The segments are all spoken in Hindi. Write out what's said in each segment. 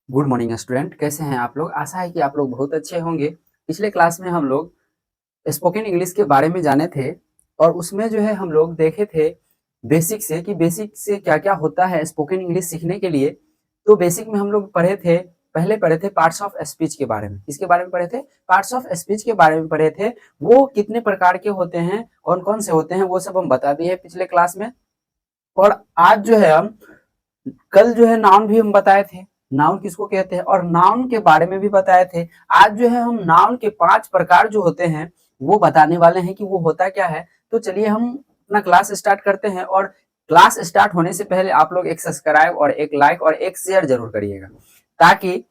गुड मॉर्निंग स्टूडेंट, कैसे हैं आप लोग। आशा है कि आप लोग बहुत अच्छे होंगे। पिछले क्लास में हम लोग स्पोकन इंग्लिश के बारे में जाने थे और उसमें जो है हम लोग देखे थे बेसिक से कि बेसिक से क्या क्या होता है स्पोकन इंग्लिश सीखने के लिए। तो बेसिक में हम लोग पहले पढ़े थे पार्ट्स ऑफ स्पीच के बारे में। किसके बारे में पढ़े थे? पार्ट्स ऑफ स्पीच के बारे में पढ़े थे। वो कितने प्रकार के होते हैं, कौन कौन से होते हैं, वो सब हम बता दिए पिछले क्लास में। और आज जो है हम कल जो है नाउन भी हम बताए थे, नाउन किसको कहते हैं, और नाउन के बारे में भी बताए थे। आज जो है हम नाउन के 5 प्रकार जो होते हैं वो बताने वाले हैं कि वो होता क्या है। तो चलिए हम अपना क्लास स्टार्ट करते हैं। और क्लास स्टार्ट होने से पहले आप लोग एक सब्सक्राइब और एक लाइक और एक शेयर जरूर करिएगा, ताकि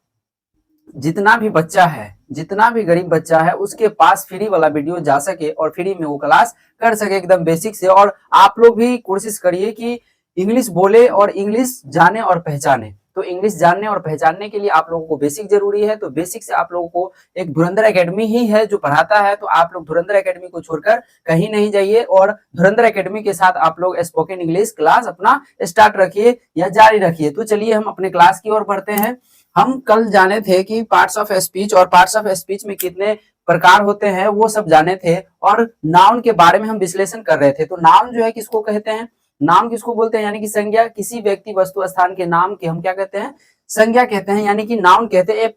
जितना भी बच्चा है, जितना भी गरीब बच्चा है, उसके पास फ्री वाला वीडियो जा सके और फ्री में वो क्लास कर सके एकदम बेसिक से। और आप लोग भी कोशिश करिए कि इंग्लिश बोले और इंग्लिश जाने और पहचाने। तो इंग्लिश जानने और पहचानने के लिए आप लोगों को बेसिक जरूरी है। तो बेसिक से आप लोगों को एक धुरंधर एकेडमी ही है जो पढ़ाता है। तो आप लोग धुरंधर एकेडमी को छोड़कर कहीं नहीं जाइए और धुरंधर एकेडमी के साथ आप लोग स्पोकन इंग्लिश क्लास अपना स्टार्ट रखिए या जारी रखिए। तो चलिए हम अपने क्लास की ओर बढ़ते हैं। हम कल जाने थे कि पार्ट्स ऑफ स्पीच और पार्ट्स ऑफ स्पीच में कितने प्रकार होते हैं वो सब जाने थे। और नाउन के बारे में हम विश्लेषण कर रहे थे। तो नाउन जो है किसको कहते हैं, नाम किसको बोलते हैं, यानी कि संज्ञा। किसी व्यक्ति वस्तु स्थान के नाम की हम क्या कहते हैं? संज्ञा कहते हैं, यानी कि नाउन कहते हैं।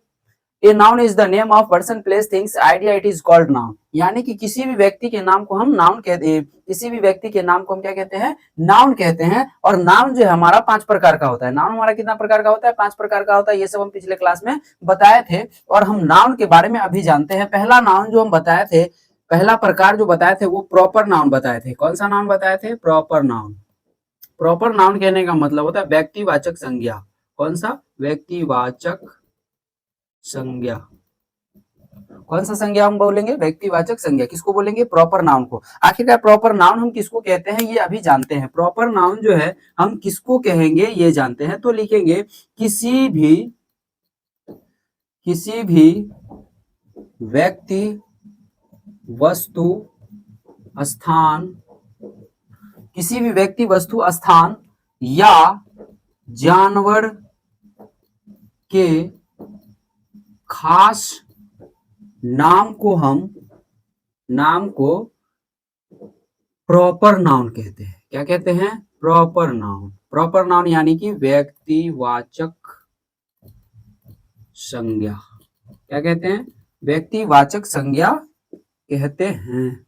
A noun is the name of person place things idea, it is called noun. यानी कि किसी भी व्यक्ति के नाम को हम नाउन कहते हैं, किसी भी व्यक्ति के नाम को हम क्या कहते हैं? नाउन कहते हैं। और नाउन जो है हमारा 5 प्रकार का होता है। नाउन हमारा कितना प्रकार का होता है? 5 प्रकार का होता है। ये सब हम पिछले क्लास में बताए थे और हम नाउन के बारे में अभी जानते हैं। पहला नाउन जो हम बताए थे, पहला प्रकार जो बताए थे वो प्रॉपर नाउन बताए थे। कौन सा नाउन बताए थे? Proper noun. प्रॉपर नाउन कहने का मतलब होता है व्यक्तिवाचक संज्ञा। कौन सा? व्यक्तिवाचक संज्ञा। कौन सा संज्ञा हम बोलेंगे? व्यक्तिवाचक संज्ञा। किसको बोलेंगे? प्रॉपर नाउन को। आखिरकार प्रॉपर नाउन हम किसको कहते हैं ये अभी जानते हैं। प्रॉपर नाउन जो है हम किसको कहेंगे ये जानते हैं। तो लिखेंगे किसी भी व्यक्ति, वस्तु, स्थान, किसी भी व्यक्ति, वस्तु, स्थान या जानवर के खास नाम को प्रॉपर नाउन कहते हैं। क्या कहते हैं? Proper noun. प्रॉपर नाउन यानी कि व्यक्तिवाचक संज्ञा। क्या कहते हैं? व्यक्तिवाचक संज्ञा कहते हैं।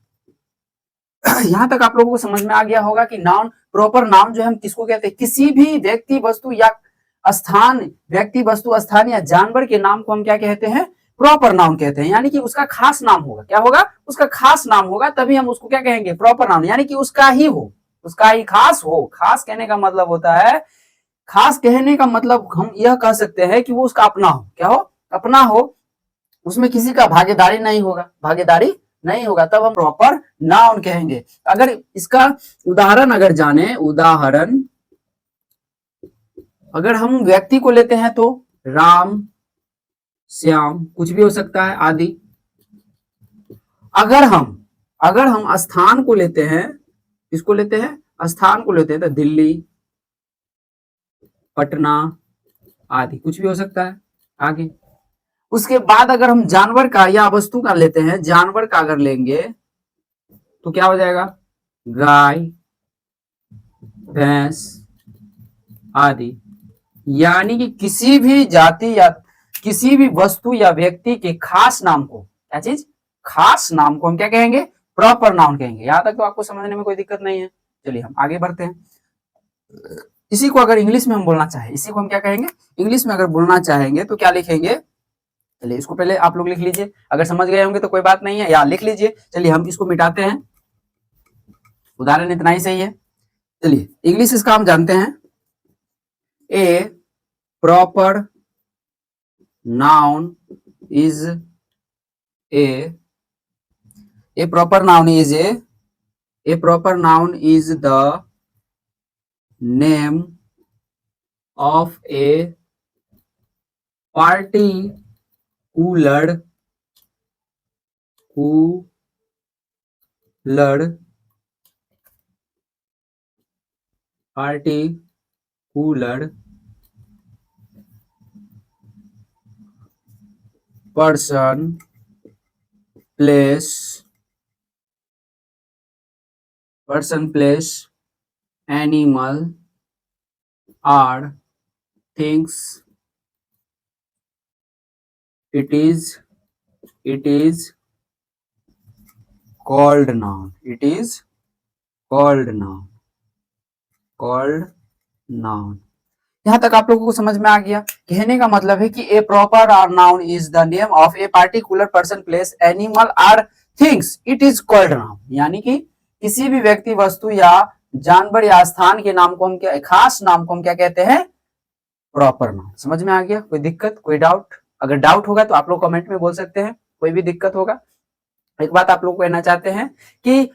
यहां तक आप लोगों को समझ में आ गया होगा कि नाउन, प्रॉपर नाउन जो है हम किसको कहते हैं? किसी भी व्यक्ति, वस्तु या स्थान, व्यक्ति, वस्तु, स्थान या जानवर के नाम को हम क्या कहते हैं? प्रॉपर नाउन कहते हैं। यानी कि उसका खास नाम होगा। क्या होगा? उसका खास नाम होगा, तभी हम उसको क्या कहेंगे? Proper noun. यानी कि उसका ही हो, उसका ही खास हो। खास कहने का मतलब होता है, खास कहने का मतलब हम यह कह सकते हैं कि वो उसका अपना हो। क्या हो? अपना हो, उसमें किसी का भागीदारी नहीं होगा, भागीदारी नहीं होगा, तब हम प्रॉपर नाउन कहेंगे। अगर इसका उदाहरण अगर जाने, उदाहरण अगर हम व्यक्ति को लेते हैं तो राम, श्याम, कुछ भी हो सकता है, आदि। अगर हम स्थान को लेते हैं, किसको लेते हैं? स्थान को लेते हैं तो दिल्ली, पटना आदि, कुछ भी हो सकता है। आगे उसके बाद अगर हम जानवर का या वस्तु का लेते हैं, जानवर का अगर लेंगे तो क्या हो जाएगा? गाय, भैंस आदि। यानी कि किसी भी जाति या किसी भी वस्तु या व्यक्ति के खास नाम को, क्या चीज? खास नाम को हम क्या कहेंगे? प्रॉपर नाउन कहेंगे। यहां तक तो आपको समझने में कोई दिक्कत नहीं है। चलिए हम आगे बढ़ते हैं। इसी को अगर इंग्लिश में हम बोलना चाहें, इसी को हम क्या कहेंगे? इंग्लिश में अगर बोलना चाहेंगे तो क्या लिखेंगे? चलिए इसको पहले आप लोग लिख लीजिए। अगर समझ गए होंगे तो कोई बात नहीं है, या लिख लीजिए। चलिए हम इसको मिटाते हैं, उदाहरण इतना ही सही है। चलिए इंग्लिश इसका हम जानते हैं। A proper noun is a proper noun is a proper noun is the name of a particular particular person place animal or things it is called noun. It is called noun. Called noun. यहां तक आप लोगों को समझ में आ गया। कहने का मतलब है कि a proper or noun is the name of a particular person place animal or things it is called noun. यानी कि किसी भी व्यक्ति वस्तु या जानवर या स्थान के नाम को हम क्या, खास नाम को हम क्या कहते हैं, प्रॉपर नाउन। समझ में आ गया? कोई दिक्कत, कोई डाउट? अगर डाउट होगा तो आप लोग कमेंट में बोल सकते हैं, कोई भी दिक्कत होगा। एक बात आप लोग को कहना चाहते हैं कि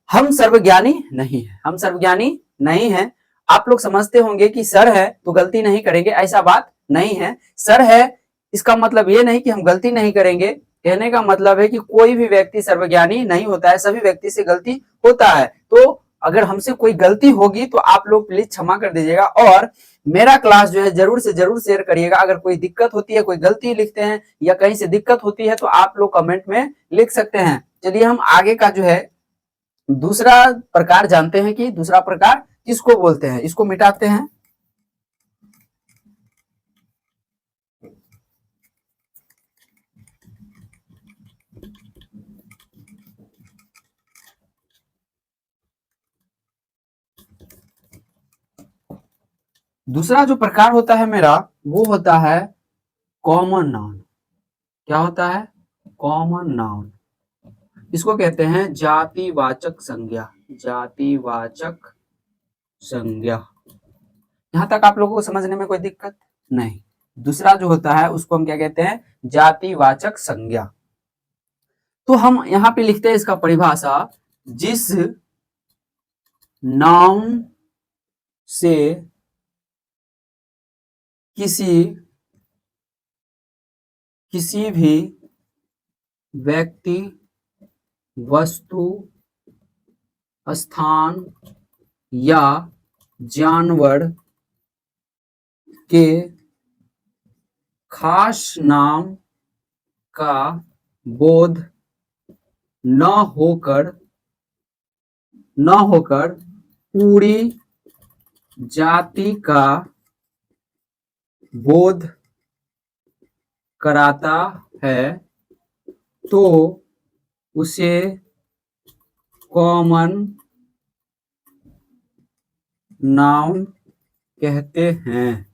हम सर्वज्ञानी नहीं है, हम सर्वज्ञानी नहीं है। आप लोग समझते होंगे कि सर है तो गलती नहीं करेंगे, ऐसा बात नहीं है। सर है इसका मतलब ये नहीं कि हम गलती नहीं करेंगे। कहने का मतलब है कि कोई भी व्यक्ति सर्वज्ञानी नहीं होता है, सभी व्यक्ति से गलती होता है। तो अगर हमसे कोई गलती होगी तो आप लोग प्लीज क्षमा कर दीजिएगा और मेरा क्लास जो है जरूर से जरूर शेयर करिएगा। अगर कोई दिक्कत होती है, कोई गलती लिखते हैं या कहीं से दिक्कत होती है तो आप लोग कमेंट में लिख सकते हैं। चलिए हम आगे का जो है दूसरा प्रकार जानते हैं कि दूसरा प्रकार किसको बोलते हैं। इसको मिटाते हैं। दूसरा जो प्रकार होता है मेरा वो होता है कॉमन नाउन। क्या होता है? Common noun. इसको कहते हैं जातिवाचक संज्ञा। जातिवाचक संज्ञा। यहां तक आप लोगों को समझने में कोई दिक्कत नहीं। दूसरा जो होता है उसको हम क्या कहते हैं? जातिवाचक संज्ञा। तो हम यहां पे लिखते हैं इसका परिभाषा, जिस नाउन से किसी भी व्यक्ति, वस्तु, स्थान या जानवर के खास नाम का बोध न होकर पूरी जाति का बोध कराता है तो उसे कॉमन नाउन कहते हैं।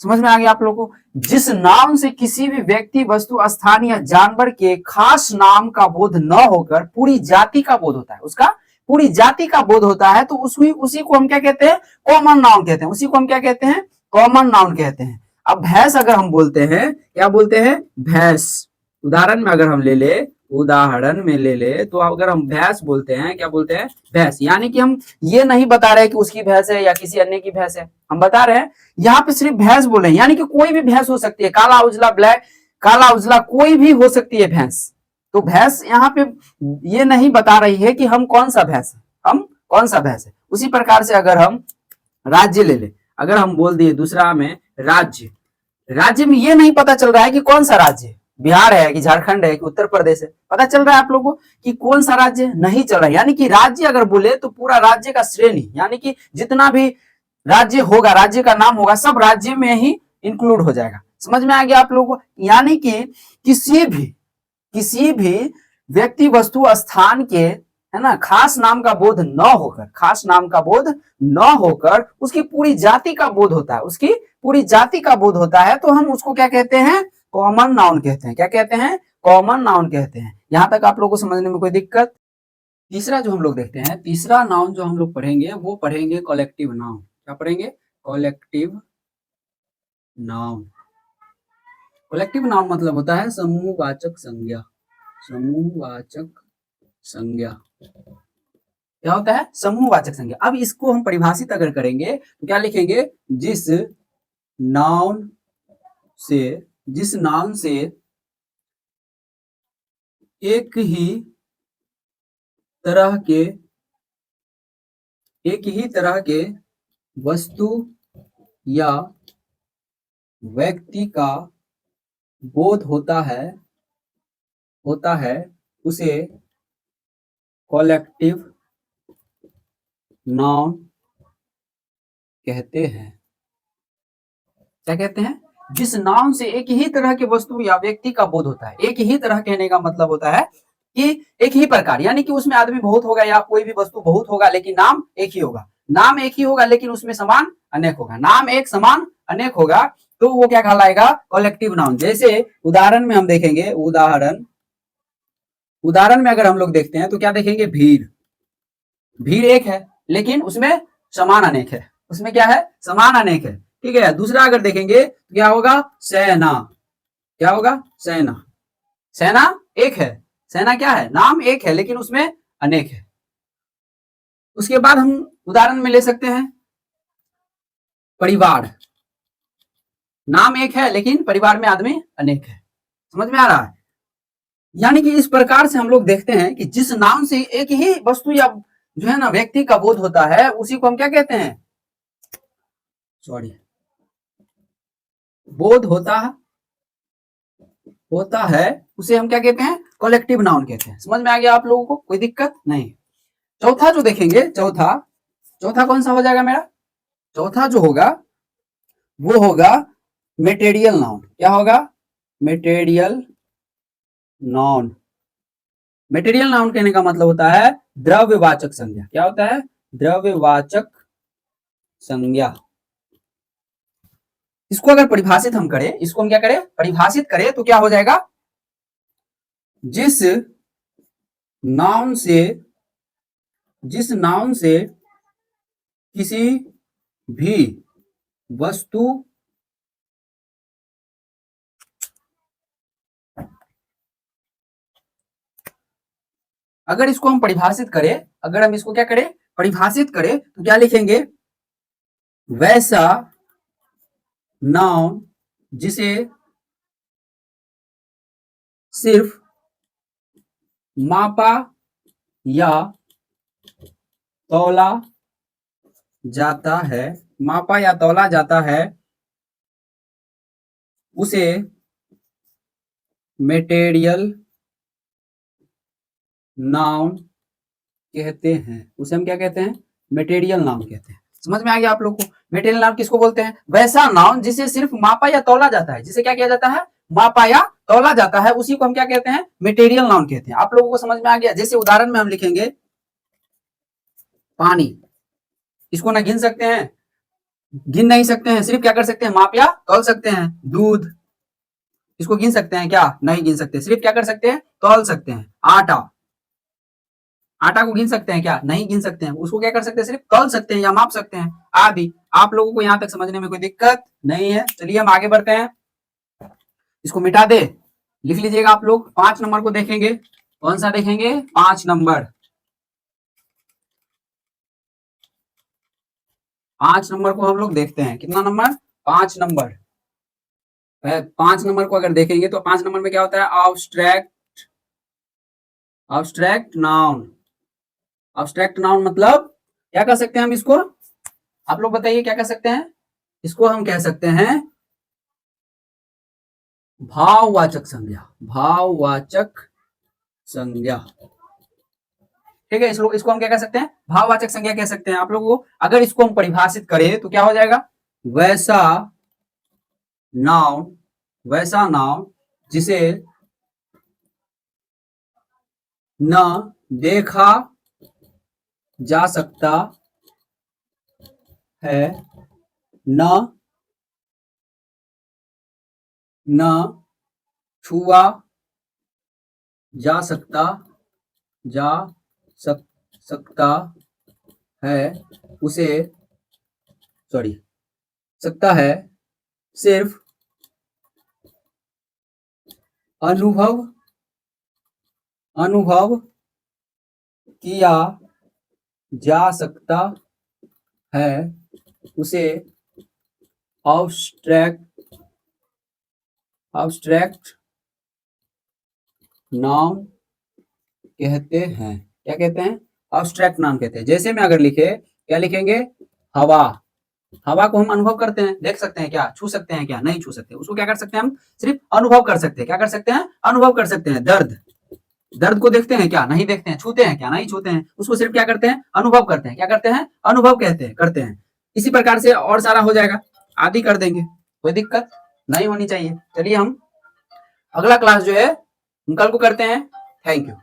समझ में आ गया आप लोगों को? जिस नाम से किसी भी व्यक्ति, वस्तु, स्थान या जानवर के खास नाम का बोध न होकर पूरी जाति का बोध होता है, उसका पूरी जाति का बोध होता है तो उसी को हम क्या कहते हैं? कॉमन नाउन कहते हैं। उसी को हम क्या कहते हैं? कॉमन नाउन कहते हैं। अब भैंस अगर हम बोलते हैं, क्या बोलते हैं? भैंस। उदाहरण में अगर हम ले ले तो अगर हम भैंस बोलते हैं, क्या बोलते हैं? भैंस। यानी कि हम ये नहीं बता रहे कि उसकी भैंस है या किसी अन्य की भैंस है, हम बता रहे हैं यहाँ पे सिर्फ भैंस बोले, यानी कि कोई भी भैंस हो सकती है, काला उजला ब्लैक, काला उजला कोई भी हो सकती है भैंस। तो भैंस यहाँ पे ये नहीं बता रही है कि हम कौन सा भैंस है, हम कौन सा भैंस है। उसी प्रकार से अगर हम राज्य ले ले, अगर हम बोल दिए दूसरा में राज्य, राज्य में ये नहीं पता चल रहा है कि कौन सा राज्य है, बिहार है कि झारखंड है कि उत्तर प्रदेश है। पता चल रहा है आप लोगों को कि कौन सा राज्य नहीं चल रहा है। यानी कि राज्य अगर बोले तो पूरा राज्य का श्रेणी, यानी कि जितना भी राज्य होगा, राज्य का नाम होगा, सब राज्य में ही इंक्लूड हो जाएगा। समझ में आ गया आप लोगों को? यानी कि किसी भी व्यक्ति, वस्तु, स्थान के, है ना, खास नाम का बोध न होकर उसकी पूरी जाति का बोध होता है, उसकी पूरी जाति का बोध होता है तो हम उसको क्या कहते हैं? कॉमन नाउन कहते हैं। क्या कहते हैं? कॉमन नाउन कहते हैं। यहां तक आप लोगों को समझने में कोई दिक्कत? तीसरा जो हम लोग देखते हैं, तीसरा नाउन जो हम लोग पढ़ेंगे वो पढ़ेंगे कलेक्टिव नाउन। क्या पढ़ेंगे? Collective noun. कलेक्टिव नाउन मतलब होता है समूहवाचक संज्ञा। समूहवाचक संज्ञा क्या होता है? समूहवाचक संज्ञा। अब इसको हम परिभाषित अगर करेंगे तो क्या लिखेंगे? जिस नाउन से एक ही तरह के वस्तु या व्यक्ति का बोध होता है उसे कॉलेक्टिव नाउन कहते हैं। क्या कहते हैं? जिस नाउन से एक ही तरह के वस्तु या व्यक्ति का बोध होता है। एक ही तरह कहने का मतलब होता है कि एक ही प्रकार, यानी कि उसमें आदमी बहुत होगा या कोई भी वस्तु बहुत होगा, लेकिन नाम एक ही होगा। नाम एक ही होगा लेकिन उसमें समान अनेक होगा। नाम एक समान अनेक होगा तो वो क्या कहलाएगा? Collective noun. जैसे उदाहरण में हम देखेंगे, उदाहरण में अगर हम लोग देखते हैं तो क्या देखेंगे? भीड़। भीड़ एक है लेकिन उसमें समान अनेक है। उसमें क्या है? समान अनेक है। ठीक है। दूसरा अगर देखेंगे तो क्या होगा? सेना। क्या होगा? सेना। सेना एक है। सेना क्या है? नाम एक है लेकिन उसमें अनेक है। उसके बाद हम उदाहरण में ले सकते हैं परिवार। नाम एक है लेकिन परिवार में आदमी अनेक है। समझ में आ रहा है? यानी कि इस प्रकार से हम लोग देखते हैं कि जिस नाम से एक ही वस्तु या जो है ना व्यक्ति का बोध होता है उसी को हम क्या कहते हैं? सॉरी, बोध होता है उसे हम क्या कहते हैं? कलेक्टिव नाउन कहते हैं। समझ में आ गया आप लोगों को? कोई दिक्कत नहीं। चौथा जो देखेंगे, चौथा कौन सा हो जाएगा मेरा? चौथा जो होगा वो होगा मेटेरियल नाउन। क्या होगा? Material noun. मेटेरियल नाउन कहने का मतलब होता है द्रव्यवाचक संज्ञा। क्या होता है? द्रव्यवाचक संज्ञा। इसको अगर परिभाषित हम करें, इसको हम क्या करें? परिभाषित करें तो क्या हो जाएगा? जिस नाउन से किसी भी वस्तु अगर इसको हम परिभाषित करें, अगर हम इसको क्या करें? परिभाषित करें तो क्या लिखेंगे? वैसा नाउन जिसे सिर्फ मापा या तौला जाता है, मापा या तौला जाता है, उसे मेटेरियल नाउन कहते हैं। उसे हम क्या कहते हैं? मेटेरियल नाउन कहते हैं। समझ में आ गया आप लोग को? मेटेरियल नाउन किसको बोलते हैं? वैसा नाउन जिसे सिर्फ मापा या तौला जाता है। जिसे क्या किया जाता है? मापा या तौला जाता है, उसी को हम क्या कहते हैं? मेटेरियल नाउन कहते हैं। आप लोगों को समझ में आ गया? जैसे उदाहरण में हम लिखेंगे पानी। इसको ना गिन सकते हैं, गिन नहीं सकते हैं, सिर्फ क्या कर सकते हैं? माप या तौल सकते हैं। दूध, इसको गिन सकते हैं क्या? नहीं गिन सकते, सिर्फ क्या कर सकते हैं? तौल सकते हैं। आटा, आटा को गिन सकते हैं क्या? नहीं गिन सकते हैं, उसको क्या कर सकते हैं? सिर्फ तौल सकते हैं या माप सकते हैं। आदि। आप लोगों को यहां तक समझने में कोई दिक्कत नहीं है? चलिए हम आगे बढ़ते हैं। इसको मिटा दे, लिख लीजिएगा आप लोग। 5 नंबर को देखेंगे। कौन सा देखेंगे? 5 नंबर। 5 नंबर को हम लोग देखते हैं। कितना नंबर? 5 नंबर। 5 नंबर को अगर देखेंगे तो 5 नंबर में क्या होता है? Obstruct noun. ऑब्स्ट्रैक्ट नाउन मतलब क्या कह सकते हैं हम इसको? आप लोग बताइए क्या कह सकते हैं? इसको हम कह सकते हैं भाववाचक संज्ञा। भाववाचक संज्ञा। ठीक है। इसको हम क्या कह सकते हैं? भाववाचक संज्ञा कह सकते हैं। आप लोगों को अगर इसको हम परिभाषित करें तो क्या हो जाएगा? वैसा नाउन जिसे न देखा जा सकता है, न छुआ जा सकता है, उसे सकता है, सिर्फ अनुभव किया जा सकता है, उसे ऑब्स्ट्रैक्ट नाउन कहते हैं। क्या कहते हैं? ऑब्स्ट्रैक्ट नाउन कहते हैं। जैसे में अगर लिखे, क्या लिखेंगे? हवा। हवा को हम अनुभव करते हैं, देख सकते हैं क्या, छू सकते हैं क्या, नहीं छू सकते। उसको क्या कर सकते हैं हम, सिर्फ अनुभव कर सकते हैं। क्या कर सकते हैं, अनुभव कर सकते हैं। दर्द, दर्द को देखते हैं क्या, नहीं देखते हैं। छूते हैं क्या, नहीं छूते हैं। उसको सिर्फ क्या करते हैं, अनुभव करते हैं। क्या करते हैं, अनुभव कहते हैं, करते हैं। इसी प्रकार से और सारा हो जाएगा, आदि कर देंगे, कोई दिक्कत नहीं होनी चाहिए। चलिए हम अगला क्लास जो है कल को करते हैं। Thank you.